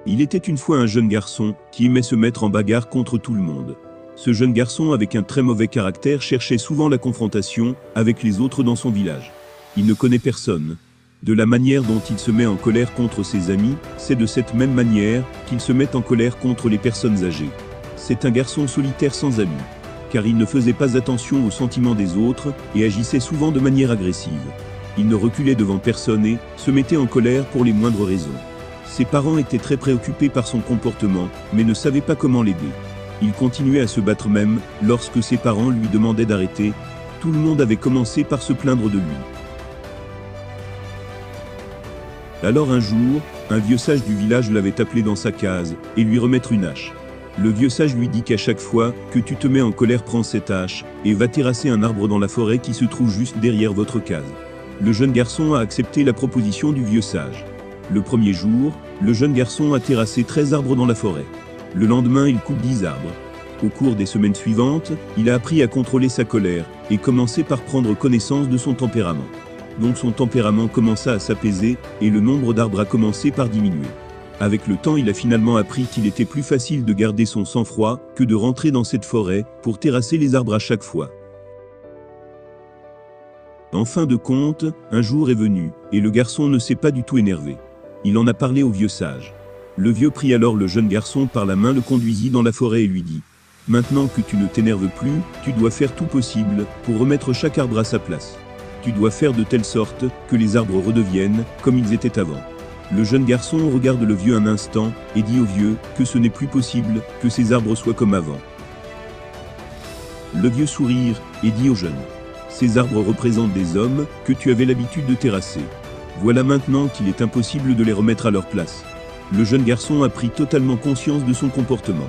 Il était une fois un jeune garçon qui aimait se mettre en bagarre contre tout le monde. Ce jeune garçon avec un très mauvais caractère cherchait souvent la confrontation avec les autres dans son village. Il ne connaît personne. De la manière dont il se met en colère contre ses amis, c'est de cette même manière qu'il se met en colère contre les personnes âgées. C'est un garçon solitaire sans amis, car il ne faisait pas attention aux sentiments des autres et agissait souvent de manière agressive. Il ne reculait devant personne et se mettait en colère pour les moindres raisons. Ses parents étaient très préoccupés par son comportement, mais ne savaient pas comment l'aider. Il continuait à se battre même lorsque ses parents lui demandaient d'arrêter. Tout le monde avait commencé par se plaindre de lui. Alors un jour, un vieux sage du village l'avait appelé dans sa case et lui remettre une hache. Le vieux sage lui dit qu'à chaque fois que tu te mets en colère, prends cette hache et va terrasser un arbre dans la forêt qui se trouve juste derrière votre case. Le jeune garçon a accepté la proposition du vieux sage. Le premier jour, le jeune garçon a terrassé 13 arbres dans la forêt. Le lendemain, il coupe 10 arbres. Au cours des semaines suivantes, il a appris à contrôler sa colère et commencé par prendre connaissance de son tempérament. Donc son tempérament commença à s'apaiser et le nombre d'arbres a commencé par diminuer. Avec le temps, il a finalement appris qu'il était plus facile de garder son sang-froid que de rentrer dans cette forêt pour terrasser les arbres à chaque fois. En fin de compte, un jour est venu et le garçon ne s'est pas du tout énervé. Il en a parlé au vieux sage. Le vieux prit alors le jeune garçon par la main, le conduisit dans la forêt et lui dit « Maintenant que tu ne t'énerves plus, tu dois faire tout possible pour remettre chaque arbre à sa place. Tu dois faire de telle sorte que les arbres redeviennent comme ils étaient avant. » Le jeune garçon regarde le vieux un instant et dit au vieux que ce n'est plus possible que ces arbres soient comme avant. Le vieux sourit et dit au jeune « Ces arbres représentent des hommes que tu avais l'habitude de terrasser. Voilà maintenant qu'il est impossible de les remettre à leur place. » Le jeune garçon a pris totalement conscience de son comportement.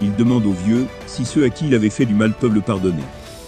Il demande au vieux si ceux à qui il avait fait du mal peuvent le pardonner.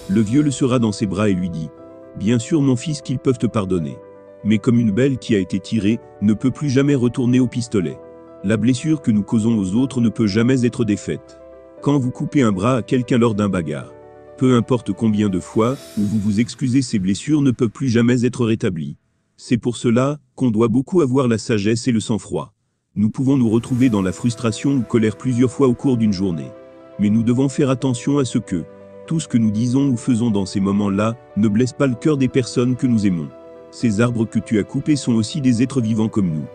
Le vieux le serra dans ses bras et lui dit « Bien sûr mon fils, qu'ils peuvent te pardonner. Mais comme une belle qui a été tirée ne peut plus jamais retourner au pistolet. La blessure que nous causons aux autres ne peut jamais être défaite. Quand vous coupez un bras à quelqu'un lors d'un bagarre, peu importe combien de fois où vous vous excusez, ces blessures ne peuvent plus jamais être rétablies. C'est pour cela qu'on doit beaucoup avoir la sagesse et le sang-froid. Nous pouvons nous retrouver dans la frustration ou colère plusieurs fois au cours d'une journée. Mais nous devons faire attention à ce que tout ce que nous disons ou faisons dans ces moments-là ne blesse pas le cœur des personnes que nous aimons. Ces arbres que tu as coupés sont aussi des êtres vivants comme nous.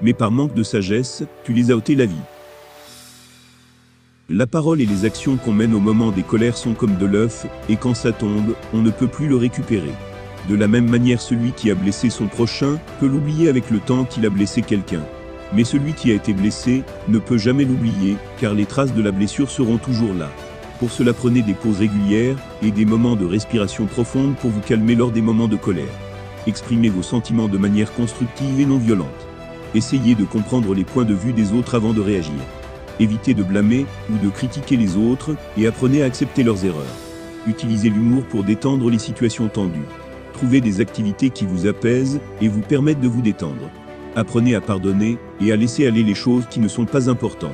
Mais par manque de sagesse, tu les as ôtés la vie. La parole et les actions qu'on mène au moment des colères sont comme de l'œuf, et quand ça tombe, on ne peut plus le récupérer. De la même manière, celui qui a blessé son prochain peut l'oublier avec le temps qu'il a blessé quelqu'un. Mais celui qui a été blessé ne peut jamais l'oublier, car les traces de la blessure seront toujours là. Pour cela, prenez des pauses régulières et des moments de respiration profonde pour vous calmer lors des moments de colère. Exprimez vos sentiments de manière constructive et non violente. Essayez de comprendre les points de vue des autres avant de réagir. Évitez de blâmer ou de critiquer les autres et apprenez à accepter leurs erreurs. Utilisez l'humour pour détendre les situations tendues. Trouvez des activités qui vous apaisent et vous permettent de vous détendre. Apprenez à pardonner et à laisser aller les choses qui ne sont pas importantes.